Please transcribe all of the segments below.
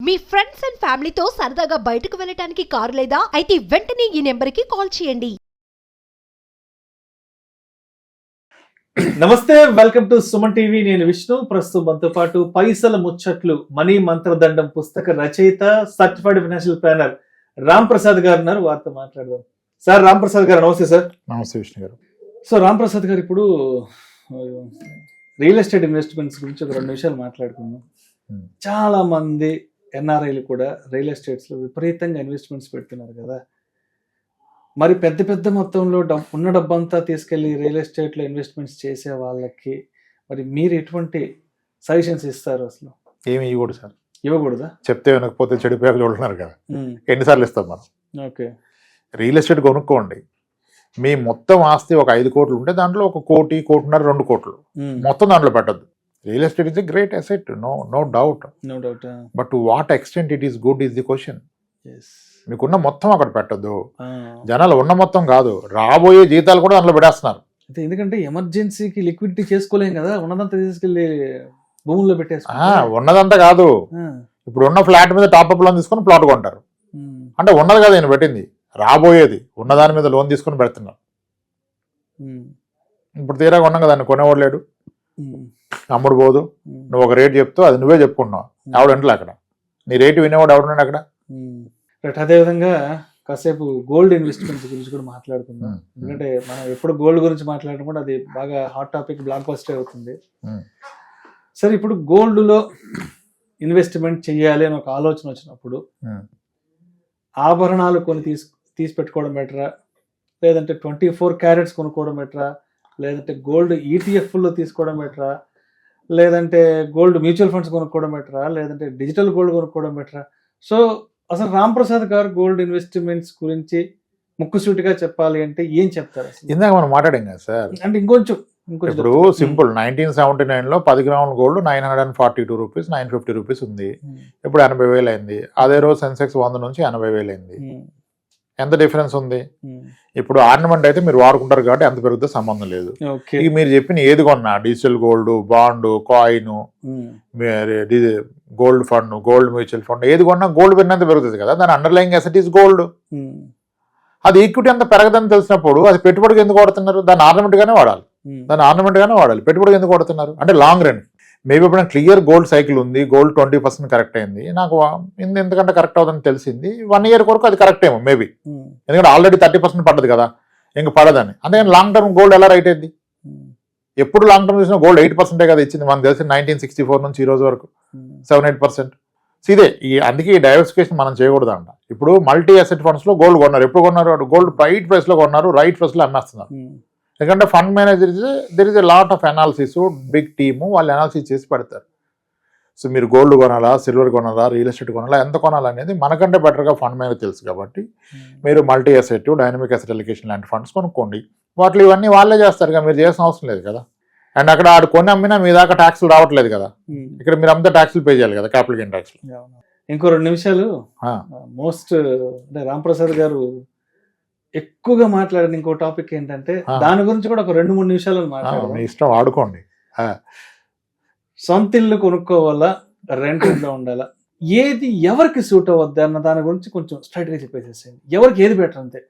Me friends and ఫ్యామిలీతో సరదాగా బయటకు వెళ్ళటానికి కారు లేదా అయితే వెంటనే ఈ నెంబర్కి కాల్ చేయండి. నమస్తే, వెల్కమ్ టు సుమన్ టీవీ. నేను విష్ణు. ప్రస్తుతం మనతో పాటు పైసల ముచ్చట్లు మనీ మంత్రదండం పుస్తక రచయిత, certified financial planner Ram Prasad గారు ఉన్నారు. వారితో మాట్లాడదాం. సార్ రామ్ ప్రసాద్ గారు నమస్తే. సార్ నమస్తే విష్ణు గారు. సో రామ్ ప్రసాద్ గారు, ఇప్పుడు రియల్ ఎస్టేట్ ఇన్వెస్ట్మెంట్స్ గురించి ఒక 2 నిమిషాలు మాట్లాడుకుందాం. చాలా మంది ఎన్ఆర్ఐలు కూడా రియల్ ఎస్టేట్స్ లో విపరీతంగా ఇన్వెస్ట్మెంట్స్ పెడుతున్నారు కదా. మరి పెద్ద పెద్ద మొత్తంలో ఉన్న డబ్బంతా తీసుకెళ్లి రియల్ ఎస్టేట్ లో ఇన్వెస్ట్మెంట్స్ చేసే వాళ్ళకి మరి మీరు ఎటువంటి సజెషన్స్ ఇస్తారు? అసలు ఏమి ఇవ్వకూడదు సార్. ఇవ్వకూడదా? చెప్తే వినకపోతే చెడిపోయాక చూడుతున్నారు కదా, ఎన్నిసార్లు ఇస్తాం మనం? ఓకే, రియల్ ఎస్టేట్ కొనుక్కోండి. మీ మొత్తం ఆస్తి ఒక 5 కోట్లు ఉంటే దాంట్లో 1 కోటి, 1.5, 2 కోట్లు మొత్తం దాంట్లో పెట్టద్దు. Real estate is a great asset, no doubt. But to what extent it is good is the question. మీకున్న మొత్తం అక్కడ పెట్టద్దు. జనాలు ఉన్న మొత్తం కాదు, రాబోయే జీతాలు కూడా అందులో పెడేస్తున్నారు. ఎందుకంటే ఎమర్జెన్సీకి లిక్విడిటీ చేసుకోలేం కదా, ఉన్నదంతా తీసుకెళ్లి భూముల్లో పెట్టేసి. ఉన్నదంతా కాదు, ఇప్పుడు ఉన్న ఫ్లాట్ మీద టాప్అప్ లోన్ తీసుకొని ప్లాట్ కొంటారు. అంటే ఉన్నది కదా నేను పెట్టింది, రాబోయేది ఉన్నదాని మీద లోన్ తీసుకొని పెడుతున్నారు. ఇప్పుడు తీరా కొన్నాం కదా, కొనేవాడు లేడు, అమ్ముడు పోదు. నువ్వు ఒక రేట్ చెప్తూ అది నువ్వే చెప్పుకున్నావు, ఎవడంటే అక్కడ నీ రేటు వినేవాడు ఎవడున్నాడు అక్కడ. అదేవిధంగా కాసేపు గోల్డ్ ఇన్వెస్ట్మెంట్స్ గురించి కూడా మాట్లాడుకుందాం. ఎందుకంటే మనం ఎప్పుడు గోల్డ్ గురించి మాట్లాడడం అది బాగా హాట్ టాపిక్, బ్లాక్ బస్టర్ అవుతుంది. సరే, ఇప్పుడు గోల్డ్ లో ఇన్వెస్ట్మెంట్ చెయ్యాలి అని ఒక ఆలోచన వచ్చినప్పుడు ఆభరణాలు కొని తీసి పెట్టుకోవడం బెటరా, లేదంటే 24 క్యారెట్స్ కొనుక్కోవడం బెటరా, లేదంటే గోల్డ్ ఈటీఎఫ్లో తీసుకోవడం బెటరా, లేదంటే గోల్డ్ మ్యూచువల్ ఫండ్స్ కొనుక్కోవడం బెటరా, లేదంటే డిజిటల్ గోల్డ్ కొనుక్కోవడం బెటరా? సో అసలు రామ్ ప్రసాద్ గారు గోల్డ్ ఇన్వెస్ట్మెంట్స్ గురించి ముక్కుసూటిగా చెప్పాలి అంటే ఏం చెప్తారు? ఇందాక మనం మాట్లాడాం కదా సార్, అంటే ఇంకొంచెం ఇప్పుడు సింపుల్ 1979లో 10 గ్రాముల గోల్డ్ 942 రూపీస్, 950 రూపీస్ ఉంది. ఇప్పుడు 80,000 అయింది. అదే రోజు సెన్సెక్స్ 100 నుంచి 80,000 అయింది. ఎంత డిఫరెన్స్ ఉంది? ఇప్పుడు ఆర్నమెంట్ అయితే మీరు వాడుకుంటారు కాబట్టి ఎంత పెరుగుతుందో సంబంధం లేదు. ఇక మీరు చెప్పిన ఏది కొన్నా, digital gold, bond, coin, gold fund, gold mutual fund, ఏది కొన్నా గోల్డ్ పెరిగినంత పెరుగుతుంది కదా. దాని అండర్లయింగ్ అసెట్ ఈస్ గోల్డ్. అది ఈక్విటీ అంత పెరగదని తెలిసినప్పుడు అది పెట్టుబడికి ఎందుకు వాడుతున్నారు? దాన్ని ఆర్నమెంట్ గానే వాడాలి, పెట్టుబడికి ఎందుకు వాడుతున్నారు? అంటే లాంగ్ రన్. మేబీ ఇప్పుడు క్లియర్ గోల్డ్ సైకిల్ ఉంది, గోల్డ్ 20% కరెక్ట్ అయింది, నాకు ఎందుకంటే కరెక్ట్ అవుతుందని తెలిసింది. 1 ఇయర్ వరకు అది కరెక్ట్ ఏమో మేబీ, ఎందుకంటే ఆల్రెడీ 30% పడ్డది కదా, ఇంక పడదని. అందుకని లాంగ్ టర్మ్ గోల్డ్ ఎలా రైట్ అయింది? ఎప్పుడు లాంగ్ టర్మ్ చూసినా గోల్డ్ 8% కదా ఇచ్చింది. మనకు తెలిసి 1964 నుంచి ఈ రోజు వరకు 7-8%. ఇదే అందుకే ఈ డైవర్సిఫికేషన్ మనం చేయకూడదు అంట. ఇప్పుడు మల్టీ అసెట్ ఫండ్స్ లో గోల్డ్ కొన్నారు. ఎప్పుడు కొన్నారు? గోల్డ్ రైట్ ప్రైస్ లో కొన్నారు, రైట్ ప్రైస్ లో అమ్మేస్తున్నారు. ఎందుకంటే fund manager there is a lot of analysis, big team, వాళ్ళు అనాలిసిస్ చేసి పెడతారు. సో మీరు గోల్డ్ కొనాలా, సిల్వర్ కొనాలా, రియల్ ఎస్టేట్ కొనాలా, ఎంత కొనాలనేది మనకంటే బెటర్గా ఫండ్ మేనేజర్ తెలుసు కాబట్టి మీరు multi asset, dynamic asset allocation లాంటి ఫండ్స్ కొనుక్కోండి. వాటిలో ఇవన్నీ వాళ్ళే చేస్తారు కదా, మీరు చేయాల్సిన అవసరం లేదు కదా. అండ్ అక్కడ ఆడు కొన్ని అమ్మినా మీ దాకా ట్యాక్స్లు రావట్లేదు కదా, ఇక్కడ మీరు అమ్మితే ట్యాక్స్లు పే చేయాలి కదా, క్యాపిటల్ గెయిన్ ట్యాక్స్లు. ఇంకో 2 నిమిషాలు మోస్ట్ అంటే రామ్ ప్రసాద్ గారు ఎక్కువగా మాట్లాడిన ఇంకో టాపిక్ ఏంటంటే దాని గురించి కూడా ఒక 2-3 నిమిషాలు మాట్లాడాలి. ఇష్టం ఆడుకోండి. సొంత ఇల్లు కొనుక్కోవాలా, రెంట్ ఇంట్లో ఉండాలా, ఏది ఎవరికి సూట్ అవ్వద్దు అన్న దాని గురించి కొంచెం స్ట్రైట్ గా చెప్పేసేసేయండి. ఎవరికి ఏది బెటర్ అంతే.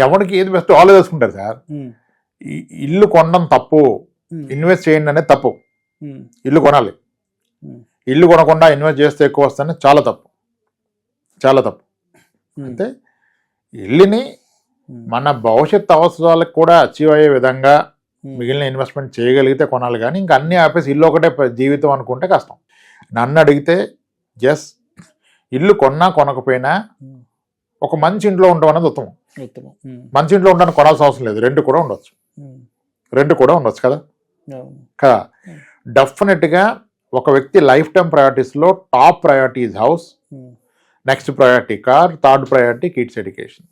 ఎవరికి ఏది బెస్ట్ వాళ్ళు తెలుసుకుంటారు సార్. ఇల్లు కొనడం తప్పు, ఇన్వెస్ట్ చేయండి అనేది తప్పు. ఇల్లు కొనాలి, ఇల్లు కొనకుండా ఇన్వెస్ట్ చేస్తే ఎక్కువ వస్తుంది, చాలా తప్పు, చాలా తప్పు. అయితే ఇల్లుని మన భవిష్యత్ అవసరాలకు కూడా అచీవ్ అయ్యే విధంగా మిగిలిన ఇన్వెస్ట్మెంట్ చేయగలిగితే కొనాలి. కానీ ఇంకా అన్ని ఆపేసి ఇల్లు ఒకటే జీవితం అనుకుంటే కష్టం. నన్ను అడిగితే ఇల్లు కొన్నా కొనకపోయినా ఒక మంచి ఇంట్లో ఉండడం అనేది ఉత్తమం. మంచి ఇంట్లో ఉండడానికి కొనాల్సిన అవసరం లేదు, రెంట్ కూడా ఉండొచ్చు కదా. డెఫినెట్గా ఒక వ్యక్తి లైఫ్ టైం ప్రయారిటీస్లో top priority is house, next priority car, third priority kids education.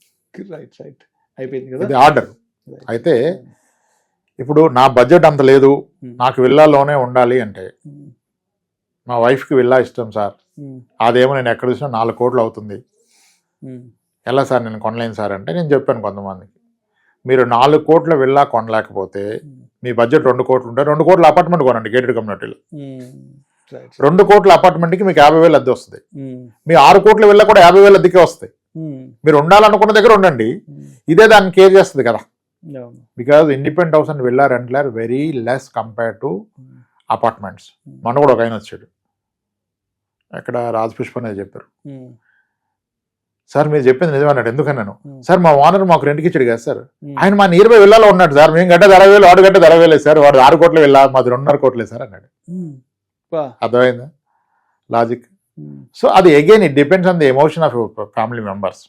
అయిపోయింది కదా, ఇది ఆర్డర్. అయితే ఇప్పుడు నా బడ్జెట్ అంత లేదు, నాకు విల్లాలోనే ఉండాలి అంటే మా వైఫ్కి విల్లా ఇష్టం సార్, అదేమో నేను ఎక్కడ చూసినా 4 కోట్లు అవుతుంది, ఎలా సార్ నేను కొనలేను సార్ అంటే నేను చెప్పాను కొంతమందికి, మీరు 4 కోట్ల విల్లా కొనలేకపోతే మీ బడ్జెట్ 2 కోట్లు ఉంటే 2 కోట్ల అపార్ట్మెంట్ కొనండి గేటెడ్ కమ్యూనిటీలో. రైట్ 2 కోట్ల అపార్ట్మెంట్కి మీకు 50,000 అద్దె వస్తుంది. మీ 6 కోట్ల విల్ల కూడా 50,000 అద్దెకే వస్తాయి. మీరు ఉండాలనుకున్న దగ్గర ఉండండి, ఇదే దాన్ని కేర్ చేస్తుంది కదా. Because independent house and villa రెంట్లు are very less compare to apartments. మన కూడా ఒక ఆయన వచ్చాడు, ఎక్కడ రాజ్ పుష్ప అనేది చెప్పారు, సార్ మీరు చెప్పింది నిజమన్నాడు. ఎందుకన్నాను, సార్ మా ఓనర్ మాకు రెంట్కి ఇచ్చాడు కదా సార్, ఆయన మా నియర్ బై విల్లాలో ఉన్నాడు సార్, మేము గంట 60,000 వాడు గంట 60,000 సార్, వాడు 6 కోట్ల విల్లా మాది 2.5 కోట్లే సార్ అన్నాడు. అర్థమైందా లాజిక్? సో అది again it depends on the emotion of family members.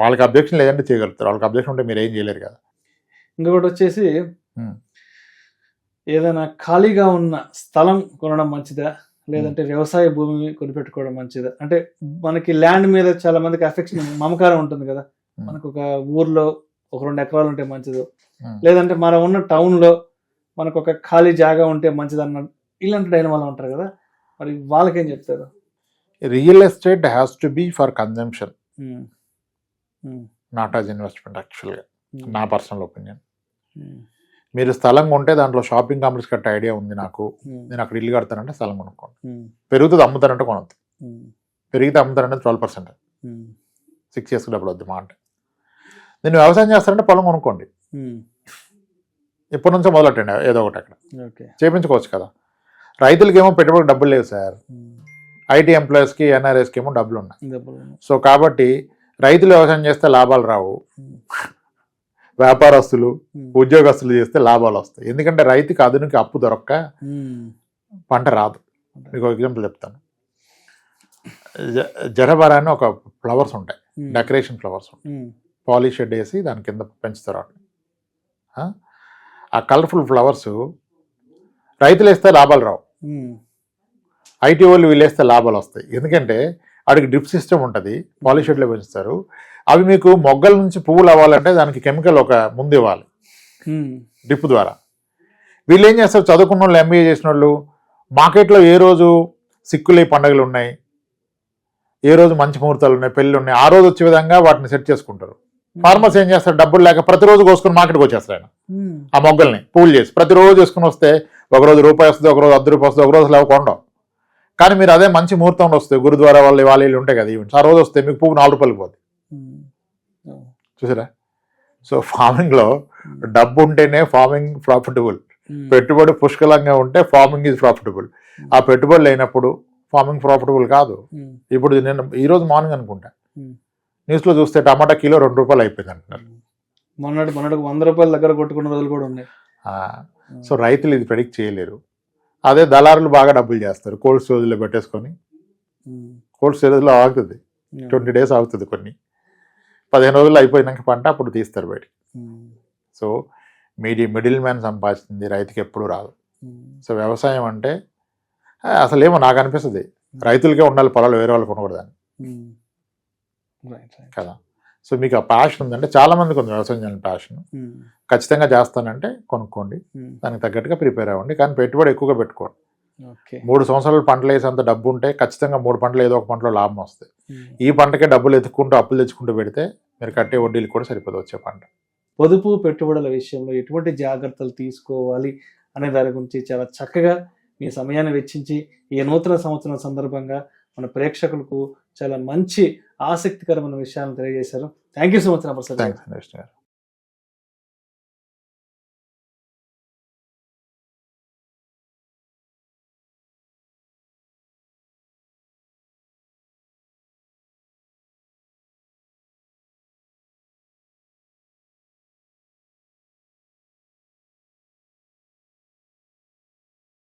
వాళ్ళకి అబ్జెక్షన్ లేదంటే చేయగలుగుతారు, వాళ్ళకి అబ్జెక్షన్ ఉంటే మీరు ఏం చేయలేరు కదా. ఇంకొకటి వచ్చేసి ఏదైనా ఖాళీగా ఉన్న స్థలం కొనడం మంచిదా, లేదంటే వ్యవసాయ భూమి కొనిపెట్టుకోవడం మంచిదా? అంటే మనకి ల్యాండ్ మీద చాలా మందికి అఫెక్షన్, మమకారం ఉంటుంది కదా. మనకు ఒక ఊర్లో ఒక 2 ఎకరాలు ఉంటే మంచిది, లేదంటే మనం ఉన్న టౌన్ లో మనకు ఒక ఖాళీ జాగా ఉంటే మంచిది అన్న ఇలాంటి డైనమాలు ఉంటారు కదా, మరి వాళ్ళకేం చెప్తారు? Real estate has to be for consumption, not as investment. యాక్చువల్గా నా పర్సనల్ ఒపీనియన్. మీరు స్థలం కొంటే దాంట్లో షాపింగ్ కాంప్లెక్స్ కట్టే ఐడియా ఉంది నాకు, నేను అక్కడ ఇల్లు కడతానంటే స్థలం కొనుక్కోండి. పెరుగుతుంది అమ్ముతానంటే కొనద్దు, పెరిగితే అమ్ముతానంటే 12%, 6 years డబ్బులు వద్దు మా అంటే. నేను వ్యవసాయం చేస్తానంటే పొలం కొనుక్కోండి, ఎప్పటి నుంచో మొదలెట్టండి ఏదో ఒకటి అక్కడ చేయించుకోవచ్చు కదా. రైతులకి ఏమో పెట్టుబడి డబ్బులు లేవు సార్, ఐటీ ఎంప్లాయీస్కి ఎన్ఆర్ఎస్కి ఏమో డబ్బులు ఉన్నాయి. సో కాబట్టి రైతులు వ్యవసాయం చేస్తే లాభాలు రావు, వ్యాపారస్తులు ఉద్యోగస్తులు చేస్తే లాభాలు వస్తాయి. ఎందుకంటే రైతుకి ఆధునిక అప్పు దొరక్క పంట రాదు. మీకు ఒక ఎగ్జాంపుల్ చెప్తాను. జరబరా అని ఒక ఫ్లవర్స్ ఉంటాయి, డెకరేషన్ ఫ్లవర్స్ ఉంటాయి, పాలిష్ షెడ్ వేసి దాని కింద పెంచుతారు. ఆ కలర్ఫుల్ ఫ్లవర్స్ రైతులు వేస్తే లాభాలు రావు, ఐటీ వాళ్ళు వీళ్ళు వేస్తే లాభాలు వస్తాయి. ఎందుకంటే వాడికి డ్రిప్ సిస్టమ్ ఉంటుంది, పాలిష్ షెడ్లో పెంచుతారు. అవి మీకు మొగ్గల నుంచి పువ్వులు అవ్వాలంటే దానికి కెమికల్ ఒక ముందు ఇవ్వాలి డ్రిప్ ద్వారా. వీళ్ళు ఏం చేస్తారు, చదువుకున్న వాళ్ళు, ఎంబీఏ చేసిన వాళ్ళు, మార్కెట్లో ఏ రోజు సిక్కులే పండుగలు ఉన్నాయి, ఏ రోజు మంచి ముహూర్తాలు ఉన్నాయి, పెళ్ళి ఉన్నాయి, ఆ రోజు వచ్చే విధంగా వాటిని సెట్ చేసుకుంటారు. ఫార్మర్స్ ఏం చేస్తారు, డబ్బులు లేక ప్రతిరోజు కోసుకుని మార్కెట్కి వచ్చేస్తారు ఆయన ఆ మొగ్గల్ని పువ్వులు చేసి. ప్రతిరోజు వేసుకుని వస్తే ఒకరోజు రూపాయి వస్తుంది, ఒకరోజు 10 రూపాయలు వస్తుంది, ఒకరోజు లేవు కొండం. కానీ మీరు అదే మంచి ముహూర్తంలో వస్తే, గురుద్వారా వాళ్ళు ఉంటాయి కదా ఈవెంట్స్, ఆ రోజు వస్తే మీకు పువ్వు 4 రూపాయలకి పోతుంది. చూసారా? సో ఫార్మింగ్ లో డబ్బు ఉంటేనే ఫార్మింగ్ ప్రాఫిటబుల్, పెట్టుబడి పుష్కలంగా ఉంటే ఫార్మింగ్ ఈజ్ ప్రాఫిటబుల్. ఆ పెట్టుబడి లేనప్పుడు ఫార్మింగ్ ప్రాఫిటబుల్ కాదు. ఇప్పుడు నేను ఈరోజు మార్నింగ్ అనుకుంటా న్యూస్ లో చూస్తే టమాటా కిలో 2 రూపాయలు అయిపోయింది అంటున్నారు. మొన్నటి 100 రూపాయల దగ్గర కొట్టుకున్న రోజులు కూడా ఉన్నాయి. సో రైతులు ఇది ప్రెడిక్ట్ చేయలేరు. అదే దళారులు బాగా డబ్బులు చేస్తారు, కోల్డ్ స్టోరేజ్ లో పెట్టేసుకొని. కోల్డ్ స్టోరేజ్ లో ఆగుతుంది, 20 days ఆగుతుంది, కొన్ని 15 రోజులు అయిపోయినాక పంట అప్పుడు తీస్తారు బయటికి. సో మిడిల్ మ్యాన్ సంపాదిస్తుంది రైతుకి ఎప్పుడు రాదు. సో వ్యవసాయం అంటే అసలేమో నాకు అనిపిస్తుంది రైతులకే ఉండాలి పొలాలు, వేరే వాళ్ళు కొనకూడదని కదా. సో మీకు ఆ ప్యాషన్ ఉందంటే, చాలా మందికి ఉంది వ్యవసాయం చేయాలని ప్యాషన్, ఖచ్చితంగా చేస్తానంటే కొనుక్కోండి, దానికి తగ్గట్టుగా ప్రిపేర్ అవ్వండి. కానీ పెట్టుబడి ఎక్కువగా పెట్టుకోండి. 3 సంవత్సరాలు పంటలు వేసేంత డబ్బు ఉంటే ఖచ్చితంగా 3 పంటలు ఏదో ఒక పంటలో లాభం వస్తాయి. ఈ పంటకే డబ్బులు ఎత్తుకుంటూ అప్పులు తెచ్చుకుంటూ పెడితే మీరు కట్టే వడ్డీలు కూడా సరిపోదు వచ్చే పంట. పొదుపు పెట్టుబడుల విషయంలో ఎటువంటి జాగ్రత్తలు తీసుకోవాలి అనే దాని గురించి చాలా చక్కగా మీ సమయాన్ని వెచ్చించి ఈ నూతన సంవత్సరం సందర్భంగా మన ప్రేక్షకులకు చాలా మంచి ఆసక్తికరమైన విషయాలను తెలియజేశారు. Thank you so much. Thanks.